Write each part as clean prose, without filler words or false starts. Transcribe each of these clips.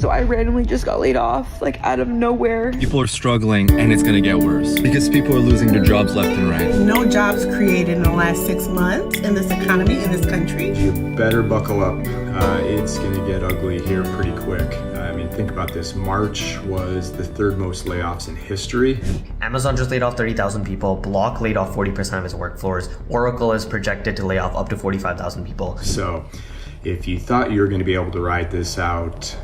So I randomly just got laid off, like out of nowhere. People are struggling and it's gonna get worse because people are losing their jobs left and right. No jobs created in the last 6 months in this economy, in this country. You better buckle up. It's gonna get ugly here pretty quick. I mean, think about this. March was the third most layoffs in history. Amazon just laid off 30,000 people. Block laid off 40% of its workforce. Oracle is projected to lay off up to 45,000 people. So if you thought you were going to be able to ride this out,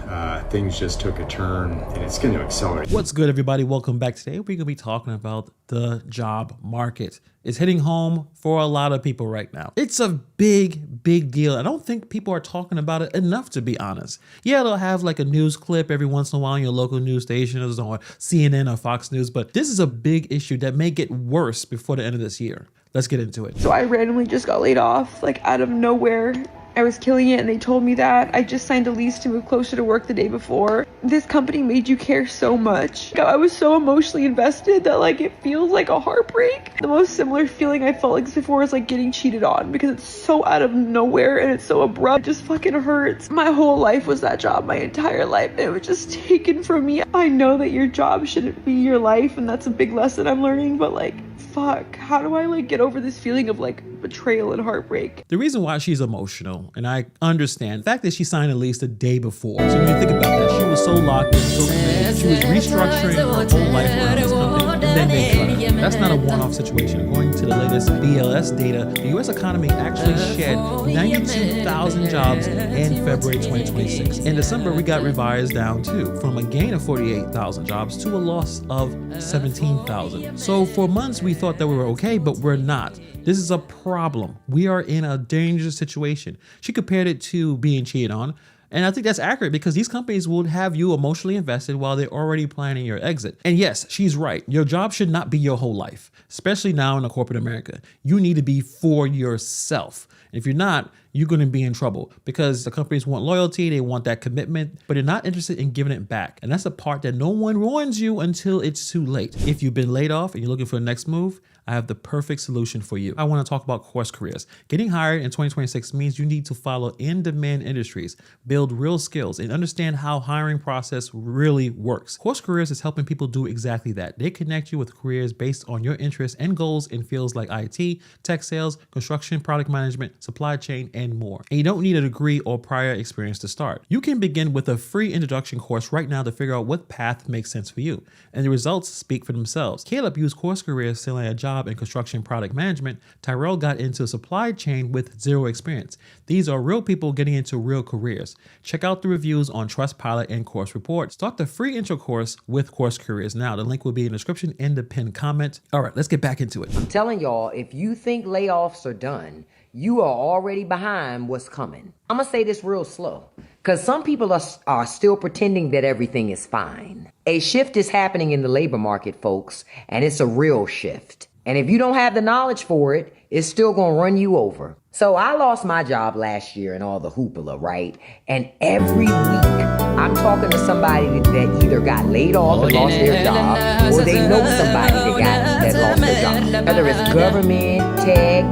things just took a turn and it's going to accelerate. What's good, everybody? Welcome back. Today we're going to be talking about the job market. It's hitting home for a lot of people right now. It's a big deal. I don't think people are talking about it enough, to be honest. Yeah, they'll have like a news clip every once in a while on your local news stations or CNN or Fox News, but this is a big issue that may get worse before the end of this year. Let's get into it. So I randomly just got laid off, like out of nowhere. I was killing it and they told me that. I just signed a lease to move closer to work the day before. This company made you care so much. I was so emotionally invested that like it feels like a heartbreak. The most similar feeling I felt like before is like getting cheated on because it's so out of nowhere and it's so abrupt. It just fucking hurts. My whole life was that job, my entire life. And it was just taken from me. I know that your job shouldn't be your life and that's a big lesson I'm learning, but like, fuck, how do I like get over this feeling of like betrayal and heartbreak? The reason why she's emotional, and I understand, the fact that she signed a lease the day before. So when you think about that, she was so locked in, so committed. She was restructuring her whole life around this company, and then they cut her. That's not a one-off situation. According to the latest BLS data, the U.S. economy actually shed 92,000 jobs in February 2026. In December, we got revised down too, from a gain of 48,000 jobs to a loss of 17,000. So for months, we thought that we were okay, but we're not. This is a problem. We are in a dangerous situation. She compared it to being cheated on. And I think that's accurate because these companies will have you emotionally invested while they're already planning your exit. And yes, she's right. Your job should not be your whole life, especially now in a corporate America. You need to be for yourself. And if you're not, you're going to be in trouble because the companies want loyalty. They want that commitment, but they're not interested in giving it back. And that's the part that no one warns you until it's too late. If you've been laid off and you're looking for the next move, I have the perfect solution for you. I want to talk about course careers. Getting hired in 2026 means you need to follow in-demand industries, build real skills, and understand how hiring process really works. Course careers is helping people do exactly that. They connect you with careers based on your interests and goals in fields like IT, tech sales, construction, product management, supply chain, and more. And you don't need a degree or prior experience to start. You can begin with a free introduction course right now to figure out what path makes sense for you. And the results speak for themselves. Caleb used course careers selling a job in construction product management. Tyrell got into supply chain with zero experience. These are real people getting into real careers. Check out the reviews on Trustpilot and Course Report. Start the free intro course with Course Careers now. The link will be in the description and the pinned comment. All right, let's get back into it. I'm telling y'all, if you think layoffs are done, you are already behind what's coming. I'm gonna say this real slow, because some people are still pretending that everything is fine. A shift is happening in the labor market, folks, and it's a real shift. And if you don't have the knowledge for it, it's still gonna run you over. So I lost my job last year and all the hoopla, right? And every week I'm talking to somebody that either got laid off and lost their job, or they know somebody that lost their job. Whether it's government, tech,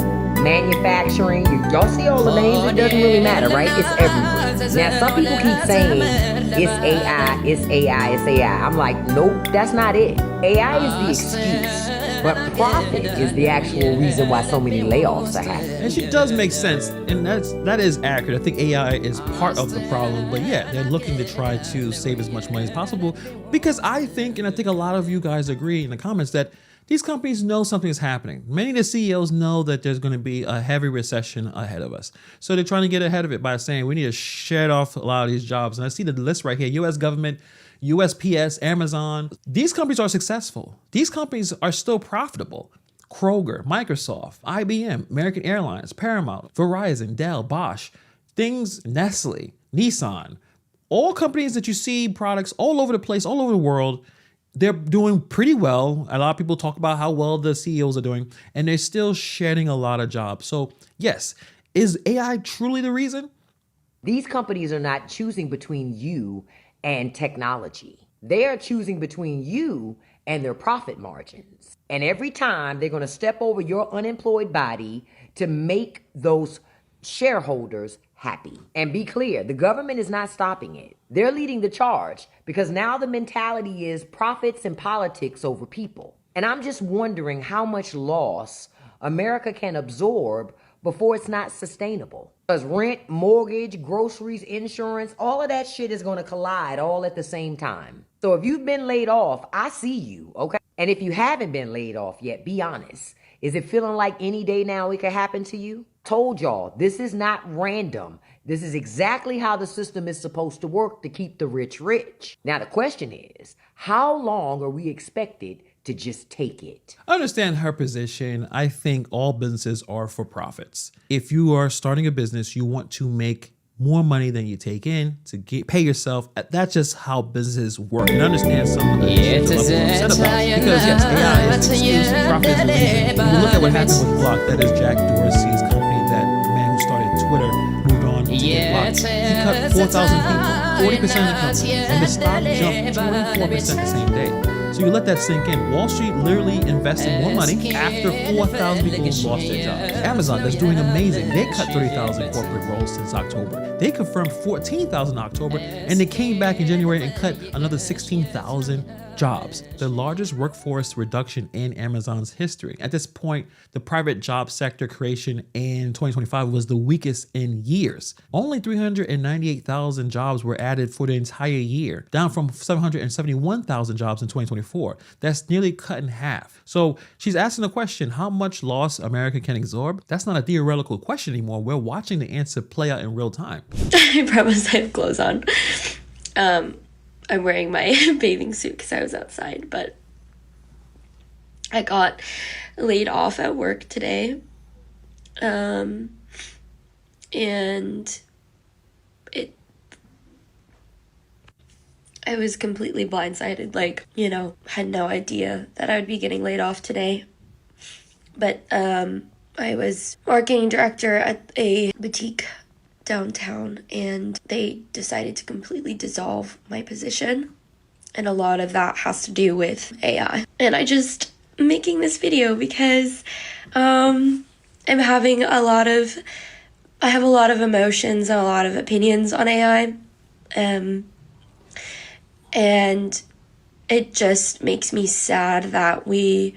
manufacturing, y'all see all the names, it doesn't really matter, right? It's everywhere. Now, some people keep saying, it's AI, it's AI, it's AI. I'm like, nope, that's not it. AI is the excuse, but profit is the actual reason why so many layoffs are happening. And she does make sense, and that is accurate. I think AI is part of the problem, but yeah, they're looking to try to save as much money as possible because I think, and I think a lot of you guys agree in the comments, that these companies know something is happening. Many of the CEOs know that there's going to be a heavy recession ahead of us. So they're trying to get ahead of it by saying we need to shed off a lot of these jobs. And I see the list right here: U.S. government, USPS, Amazon. These companies are successful. These companies are still profitable. Kroger, Microsoft, IBM, American Airlines, Paramount, Verizon, Dell, Bosch, Nestle, Nissan, all companies that you see products all over the place, all over the world. They're doing pretty well. A lot of people talk about how well the CEOs are doing, and they're still shedding a lot of jobs. So yes, is AI truly the reason? These companies are not choosing between you and technology. They are choosing between you and their profit margins. And every time they're going to step over your unemployed body to make those shareholders happy. And be clear, the government is not stopping it. They're leading the charge because now the mentality is profits and politics over people. And I'm just wondering how much loss America can absorb before it's not sustainable. Because rent, mortgage, groceries, insurance, all of that shit is going to collide all at the same time. So if you've been laid off, I see you, okay? And if you haven't been laid off yet, be honest. Is it feeling like any day now it could happen to you? Told y'all, this is not random. This is exactly how the system is supposed to work to keep the rich rich. Now the question is, how long are we expected to just take it? I understand her position. I think all businesses are for profits. If you are starting a business, you want to make more money than you take in to pay yourself. That's just how businesses work. And understand some of the issues you're upset about. Because yes, AI is exclusive profits illusion. When you look at what happened with Block, that is Jack Dorsey's company, that man who started Twitter moved on to get Block. He cut 4,000 people, 40% of the company, and the stock jumped 24% the same day. So you let that sink in. Wall Street literally invested more money after 4,000 people lost their jobs. Amazon, that's doing amazing. They cut 30,000 corporate roles since October. They confirmed 14,000 in October, and they came back in January and cut another 16,000 jobs, the largest workforce reduction in Amazon's history. At this point, the private job sector creation in 2025 was the weakest in years. Only 398,000 jobs were added for the entire year, down from 771,000 jobs in 2024. That's nearly cut in half. So she's asking the question, how much loss America can absorb? That's not a theoretical question anymore. We're watching the answer play out in real time. I promise I have clothes on. I'm wearing my bathing suit because I was outside, but I got laid off at work today. And I was completely blindsided, had no idea that I would be getting laid off today. But I was marketing director at a boutique downtown, and they decided to completely dissolve my position, and a lot of that has to do with AI. And I just making this video because I have a lot of emotions and a lot of opinions on AI, and it just makes me sad that we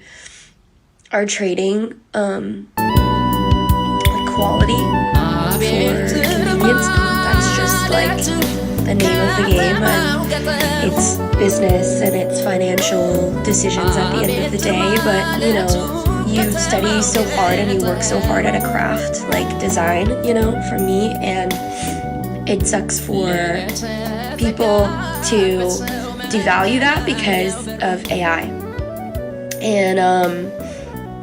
are trading quality for convenience. That's just the name of the game, and it's business and it's financial decisions at the end of the day. But you study so hard and you work so hard at a craft like design, for me, and it sucks for people to devalue that because of AI. And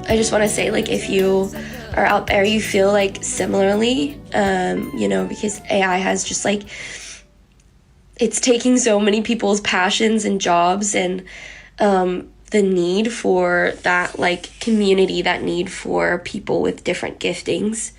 I just want to say, if you are out there, you feel similarly, because AI has just it's taking so many people's passions and jobs, and the need for that community, that need for people with different giftings.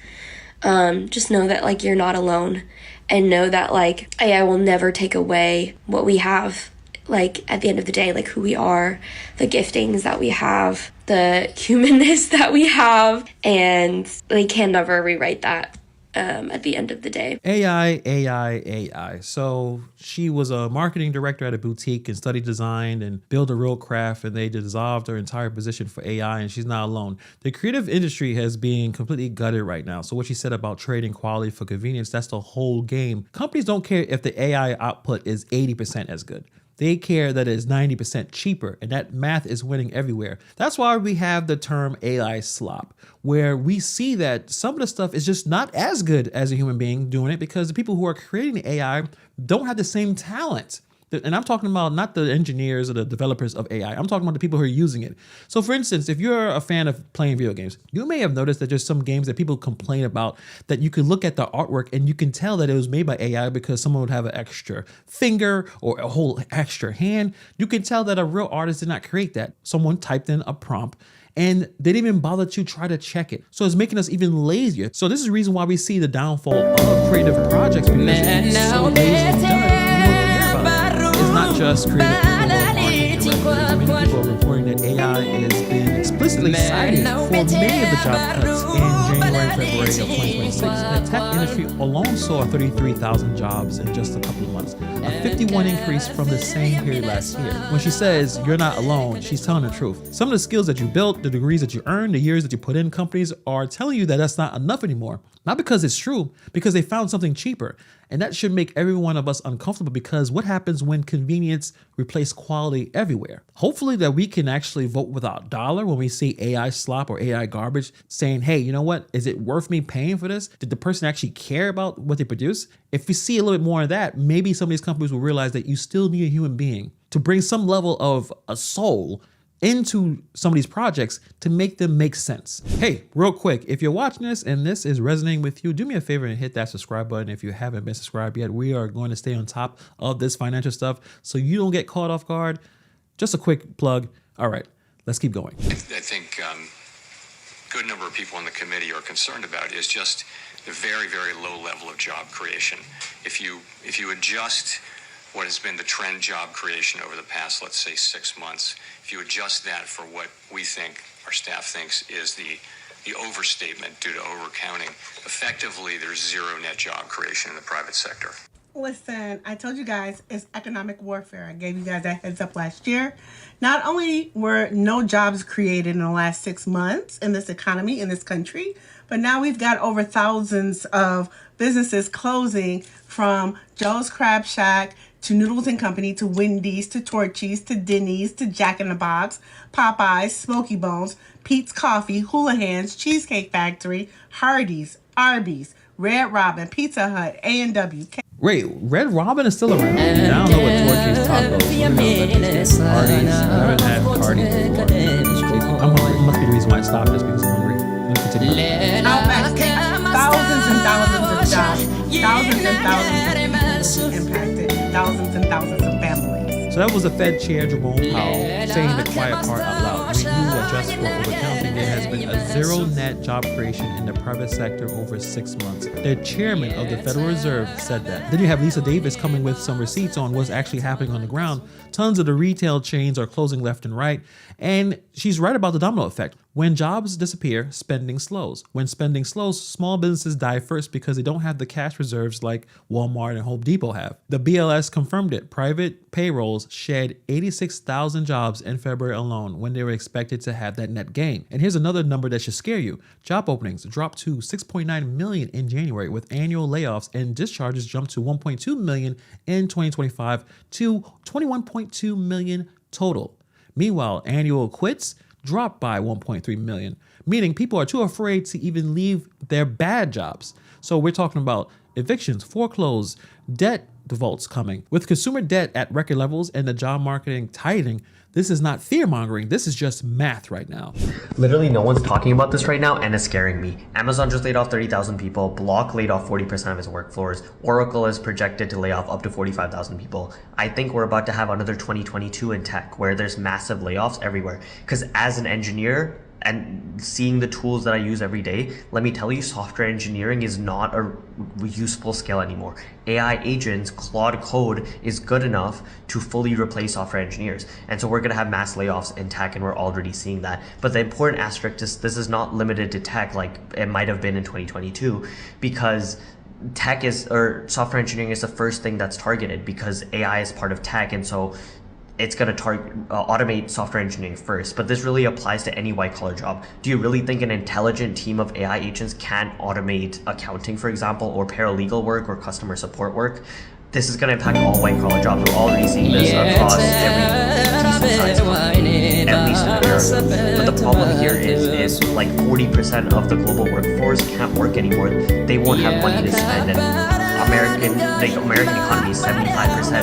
Just know that you're not alone, and know that AI will never take away what we have. At the end of the day, who we are, the giftings that we have, the humanness that we have, and they can never rewrite that at the end of the day. AI. So she was a marketing director at a boutique and studied design and built a real craft, and they dissolved her entire position for AI, and she's not alone. The creative industry has been completely gutted right now. So what she said about trading quality for convenience, that's the whole game. Companies don't care if the AI output is 80% as good. They care that it is 90% cheaper, and that math is winning everywhere. That's why we have the term AI slop, where we see that some of the stuff is just not as good as a human being doing it because the people who are creating the AI don't have the same talent. And I'm talking about not the engineers or the developers of AI. I'm talking about the people who are using it. So for instance, if you're a fan of playing video games, you may have noticed that there's some games that people complain about that you can look at the artwork and you can tell that it was made by AI because someone would have an extra finger or a whole extra hand. You can tell that a real artist did not create that. Someone typed in a prompt and they didn't even bother to try to check it. So it's making us even lazier. So this is the reason why we see the downfall of creative projects, because it's so lazy and done. It's not just creative people or marketing directors. Many people are reporting that AI has been explicitly cited for many of the job cuts in January and February of 2026. The tech industry alone saw 33,000 jobs in just a couple of months. a 51 increase from the same period last year. When she says you're not alone, she's telling the truth. Some of the skills that you built, the degrees that you earned, the years that you put in, companies are telling you that that's not enough anymore. Not because it's true, because they found something cheaper. And that should make every one of us uncomfortable, because what happens when convenience replaces quality everywhere? Hopefully that we can actually vote with our dollar when we see AI slop or AI garbage, saying, hey, you know what? Is it worth me paying for this? Did the person actually care about what they produce? If we see a little bit more of that, maybe some of these companies will realize that you still need a human being to bring some level of a soul into some of these projects to make them make sense. Hey, real quick, if you're watching this and this is resonating with you, do me a favor and hit that subscribe button if you haven't been subscribed yet. We are going to stay on top of this financial stuff so you don't get caught off guard. Just a quick plug. All right, let's keep going. I think a good number of people on the committee are concerned about is just the very, very low level of job creation. If you adjust what has been the trend job creation over the past, let's say, 6 months, if you adjust that for what we think, our staff thinks, is the overstatement due to overcounting, effectively there's zero net job creation in the private sector. Listen, I told you guys it's economic warfare. I gave you guys that heads up last year. Not only were no jobs created in the last 6 months in this economy, in this country, but now we've got over thousands of businesses closing, from Joe's Crab Shack to Noodles and Company to Wendy's to Torchy's to Denny's to Jack in the Box, Popeyes, Smoky Bones, Pete's Coffee, Houlihan's, Cheesecake Factory, Hardee's, Arby's, Red Robin, Pizza Hut, A&W. Wait, Red Robin is still around? I don't know what Torchy's tacos. Hardee's. I haven't had Hardee's before. I'm hungry. It must be the reason why I stopped, just because I'm hungry. Let me continue. Outback, thousands and thousands of jobs, thousands and thousands of people impacted, thousands and thousands of families. So that was the Fed Chair Jerome Powell saying the quiet part out loud. When you adjust for overcounting, there has been a zero net job creation in the private sector over 6 months. The chairman of the Federal Reserve said that. Then you have Lisa Davis coming with some receipts on what's actually happening on the ground. Tons of the retail chains are closing left and right. And she's right about the domino effect. When jobs disappear, spending slows. When spending slows, small businesses die first because they don't have the cash reserves like Walmart and Home Depot have. The BLS confirmed it. Private payrolls shed 86,000 jobs in February alone, when they were expected to have that net gain. And here's another number that should scare you. Job openings dropped to 6.9 million in January, with annual layoffs, and discharges jumped to 1.2 million in 2025 to 21.2 million total. Meanwhile, annual quits dropped by 1.3 million, meaning people are too afraid to even leave their bad jobs. So we're talking about evictions, foreclosures, debt defaults coming. With consumer debt at record levels and the job market tightening, this is not fear-mongering, this is just math right now. Literally no one's talking about this right now, and it's scaring me. Amazon just laid off 30,000 people, Block laid off 40% of its workforce, Oracle is projected to lay off up to 45,000 people. I think we're about to have another 2022 in tech where there's massive layoffs everywhere. Because as an engineer, and seeing the tools that I use every day, let me tell you, software engineering is not a useful skill anymore. AI agents, Claude Code is good enough to fully replace software engineers. And so we're going to have mass layoffs in tech, and we're already seeing that. But the important asterisk is this is not limited to tech like it might have been in 2022, because tech is, or software engineering is the first thing that's targeted, because AI is part of tech. And so it's going to automate software engineering first, but this really applies to any white-collar job. Do you really think an intelligent team of AI agents can automate accounting, for example, or paralegal work or customer support work? This is going to impact all white-collar jobs. We're already seeing this across every decent-sized company, at least in America. But the problem here is like 40% of the global workforce can't work anymore. They won't have money to spend, and the American economy is 75%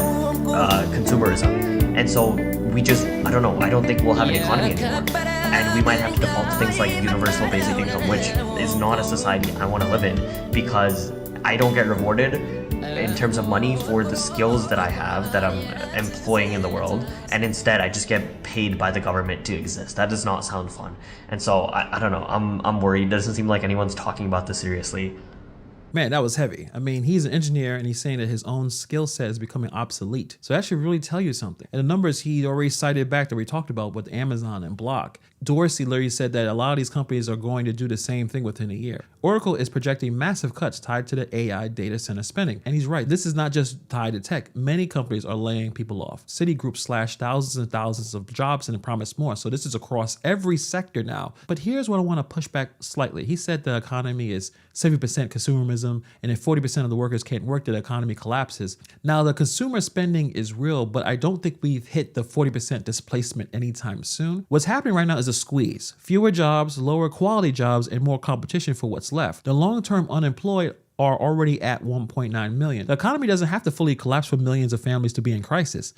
consumerism. And so we just, I don't know, I don't think we'll have an economy anymore. And we might have to default to things like universal basic income, which is not a society I want to live in, because I don't get rewarded in terms of money for the skills that I have, that I'm employing in the world. And instead, I just get paid by the government to exist. That does not sound fun. And so I don't know, I'm worried. It doesn't seem like anyone's talking about this seriously. Man, that was heavy. I mean, he's an engineer and he's saying that his own skill set is becoming obsolete. So that should really tell you something. And the numbers he already cited back that we talked about with Amazon and Block. Dorsey literally said that a lot of these companies are going to do the same thing within a year. Oracle is projecting massive cuts tied to the AI data center spending. And he's right, this is not just tied to tech. Many companies are laying people off. Citigroup slashed thousands and thousands of jobs and promised more. So this is across every sector now. But here's what I want to push back slightly. He said the economy is 70% consumerism, and if 40% of the workers can't work, the economy collapses. Now, the consumer spending is real, but I don't think we've hit the 40% displacement anytime soon. What's happening right now is a squeeze. Fewer jobs, lower quality jobs, and more competition for what's left. The long-term unemployed are already at 1.9 million. The economy doesn't have to fully collapse for millions of families to be in crisis.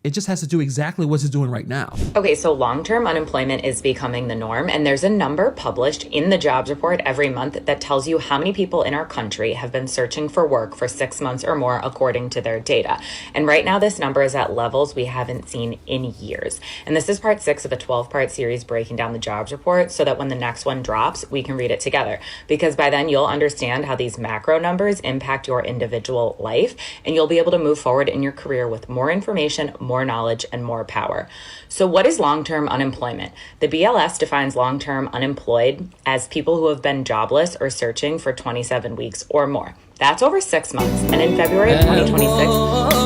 It just has to do exactly what it's doing right now. Okay, so long-term unemployment is becoming the norm, and there's a number published in the jobs report every month that tells you how many people in our country have been searching for work for 6 months or more according to their data. And right now this number is at levels we haven't seen in years. And this is part 6 of a 12-part series breaking down the jobs report so that when the next one drops, we can read it together. Because by then you'll understand how these macro numbers impact your individual life, and you'll be able to move forward in your career with more information, more knowledge, and more power. So what is long-term unemployment? The BLS defines long-term unemployed as people who have been jobless or searching for 27 weeks or more. That's over 6 months. And in February of 2026,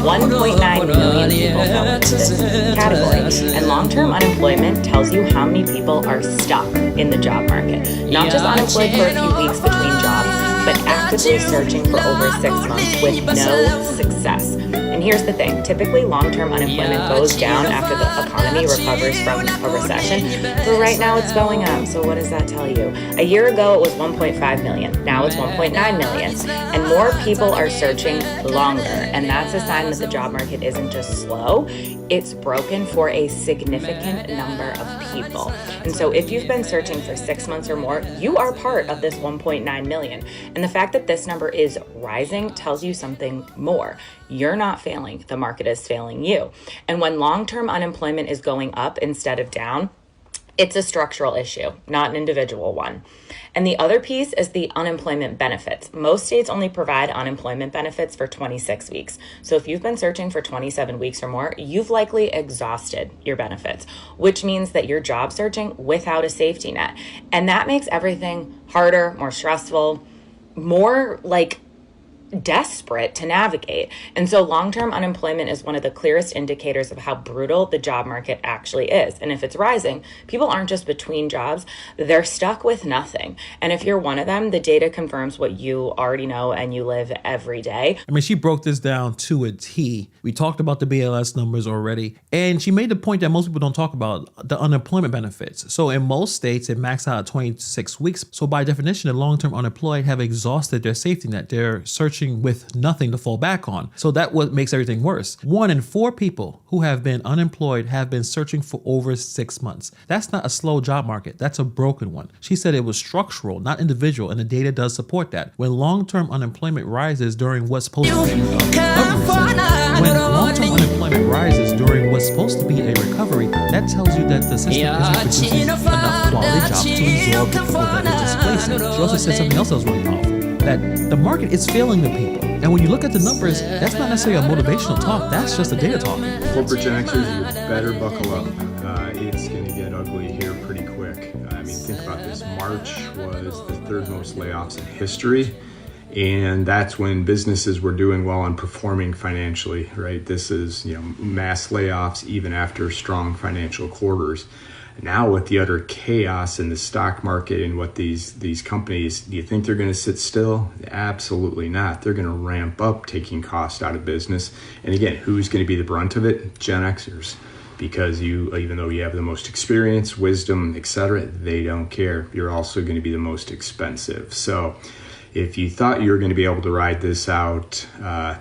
1.9 million people fell into this category. And long-term unemployment tells you how many people are stuck in the job market. Not just unemployed for a few weeks between jobs, but actively searching for over 6 months with no success. And here's the thing, typically long-term unemployment goes down after the economy recovers from a recession, but right now it's going up. So what does that tell you? A year ago it was 1.5 million, now it's 1.9 million, and more people are searching longer, and that's a sign that the job market isn't just slow, it's broken for a significant number of people. And so if you've been searching for 6 months or more, you are part of this 1.9 million. And the fact that this number is rising tells you something more. You're not failing, the market is failing you. And when long-term unemployment is going up instead of down, it's a structural issue, not an individual one. And the other piece is the unemployment benefits. Most states only provide unemployment benefits for 26 weeks. So if you've been searching for 27 weeks or more, you've likely exhausted your benefits, which means that you're job searching without a safety net. And that makes everything harder, more stressful, more like desperate to navigate. And so long-term unemployment is one of the clearest indicators of how brutal the job market actually is. And if it's rising, people aren't just between jobs, they're stuck with nothing. And if you're one of them, the data confirms what you already know and you live every day. I mean, she broke this down to a T. We talked about the BLS numbers already, and she made the point that most people don't talk about, the unemployment benefits. So in most states, it maxed out at 26 weeks. So by definition, the long-term unemployed have exhausted their safety net. They're searching with nothing to fall back on. So that what makes everything worse. 1 in 4 people who have been unemployed have been searching for over 6 months. That's not a slow job market. That's a broken one. She said it was structural, not individual, and the data does support that. When long-term unemployment rises during what's supposed to be a recovery, that tells you that the system isn't producing enough quality jobs to absorb the people that it's displacing. She also said something else that was really powerful, that the market is failing the people. And when you look at the numbers, that's not necessarily a motivational talk, that's just a data talk. Corporate Gen Xers, you better buckle up. It's going to get ugly here pretty quick. I mean, think about this. March was the 3rd most layoffs in history. And that's when businesses were doing well and performing financially, right? This is, mass layoffs even after strong financial quarters. Now with the utter chaos in the stock market and what these companies, do you think they're going to sit still? Absolutely not. They're going to ramp up taking cost out of business. And again, who's going to be the brunt of it? Gen Xers. Because even though you have the most experience, wisdom, etc., they don't care. You're also going to be the most expensive. So if you thought you were going to be able to ride this out,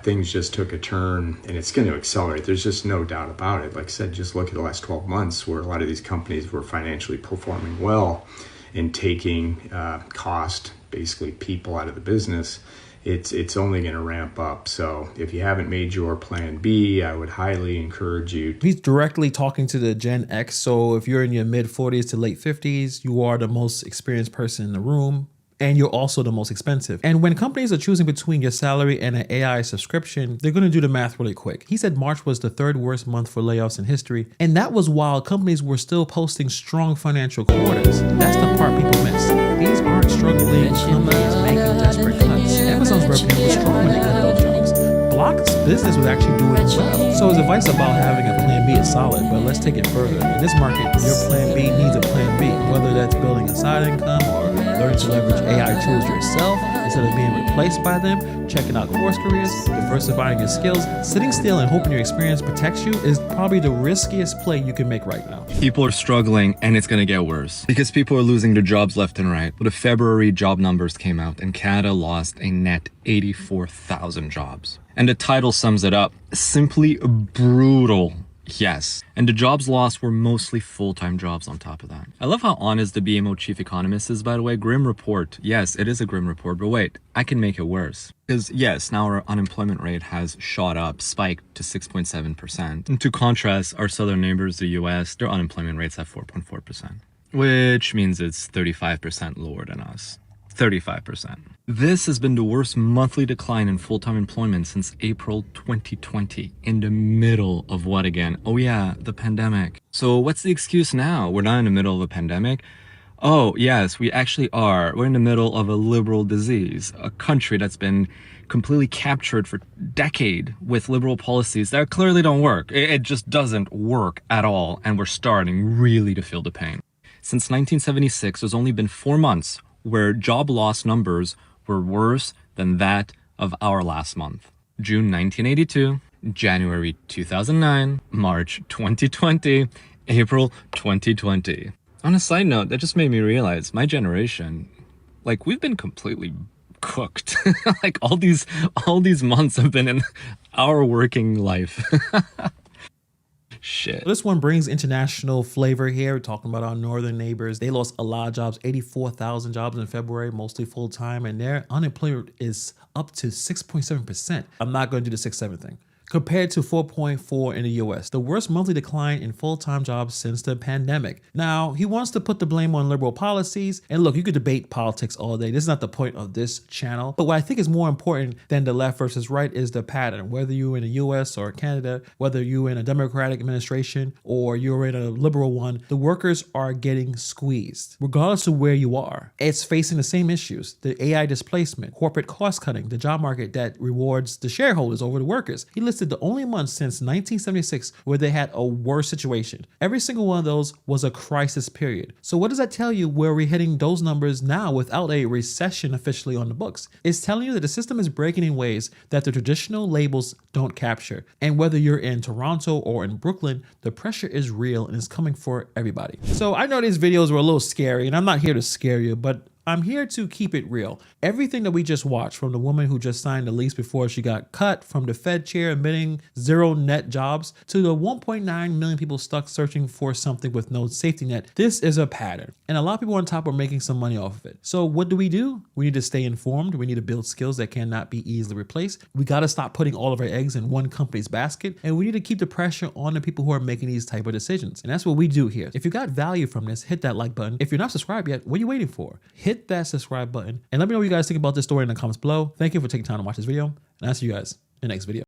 things just took a turn, and it's going to accelerate. There's just no doubt about it. Like I said, just look at the last 12 months where a lot of these companies were financially performing well and taking cost, basically people out of the business. It's only going to ramp up. So if you haven't made your plan B, I would highly encourage you. He's directly talking to the Gen X. So if you're in your mid 40s to late 50s, you are the most experienced person in the room. and you're also the most expensive. And when companies are choosing between your salary and an AI subscription, they're going to do the math really quick. He said March was the third worst month for layoffs in history, and that was while companies were still posting strong financial quarters. That's the part people miss. These aren't struggling companies making desperate cuts. Amazon's revenue was strong when they cut those jobs. Block's business was actually doing well. So his advice about having a plan B is solid, but let's take it further. In this market, your plan B needs a plan B, whether that's building a side income or learning to leverage AI tools yourself instead of being replaced by them, checking out course careers, diversifying your skills. Sitting still and hoping your experience protects you is probably the riskiest play you can make right now. People are struggling, and it's gonna get worse because people are losing their jobs left and right. But the February job numbers came out, and Canada lost a net 84,000 jobs. And the title sums it up: simply brutal. Yes. And the jobs lost were mostly full-time jobs on top of that. I love how honest the BMO chief economist is, by the way. Grim report. Yes, it is a grim report, but wait, I can make it worse. Because yes, now our unemployment rate has shot up, spiked to 6.7%. And to contrast, our southern neighbors, the US, their unemployment rate's at 4.4%, which means it's 35% lower than us. 35%. This has been the worst monthly decline in full-time employment since April 2020, in the middle of what again? Oh yeah, the pandemic. So what's the excuse now? We're not in the middle of a pandemic? Oh yes, we actually are. We're in the middle of a liberal disease, a country that's been completely captured for a decade with liberal policies that clearly don't work. It just doesn't work at all, and we're starting really to feel the pain. Since 1976, there's only been 4 months where job loss numbers were worse than that of our last month. June 1982, January 2009, March 2020, April 2020. On a side note, that just made me realize my generation, like, we've been completely cooked. Like all these months have been in our working life. Shit. This one brings international flavor here. We're talking about our northern neighbors. They lost a lot of jobs, 84,000 jobs in February, mostly full-time, and their unemployment is up to 6.7%. I'm not going to do the 6-7 thing. Compared to 4.4 in the US, the worst monthly decline in full-time jobs since the pandemic. Now, he wants to put the blame on liberal policies, and look, you could debate politics all day. This is not the point of this channel, but what I think is more important than the left versus right is the pattern. Whether you're in the US or Canada, whether you're in a Democratic administration or you're in a liberal one, the workers are getting squeezed, regardless of where you are. It's facing the same issues: the AI displacement, corporate cost cutting, the job market that rewards the shareholders over the workers. He listed the only month since 1976 where they had a worse situation. Every single one of those was a crisis period. So what does that tell you where we're hitting those numbers now without a recession officially on the books? It's telling you that the system is breaking in ways that the traditional labels don't capture. And whether you're in Toronto or in Brooklyn, the pressure is real and it's coming for everybody. So I know these videos were a little scary, and I'm not here to scare you, but I'm here to keep it real. Everything that we just watched, from the woman who just signed the lease before she got cut, from the Fed chair admitting 0 net jobs, to the 1.9 million people stuck searching for something with no safety net, this is a pattern. And a lot of people on top are making some money off of it. So what do? We need to stay informed. We need to build skills that cannot be easily replaced. We got to stop putting all of our eggs in one company's basket. And we need to keep the pressure on the people who are making these type of decisions. And that's what we do here. If you got value from this, hit that like button. If you're not subscribed yet, what are you waiting for? Hit that subscribe button and let me know what you guys think about this story in the comments below. Thank you for taking time to watch this video, and I'll see you guys in the next video.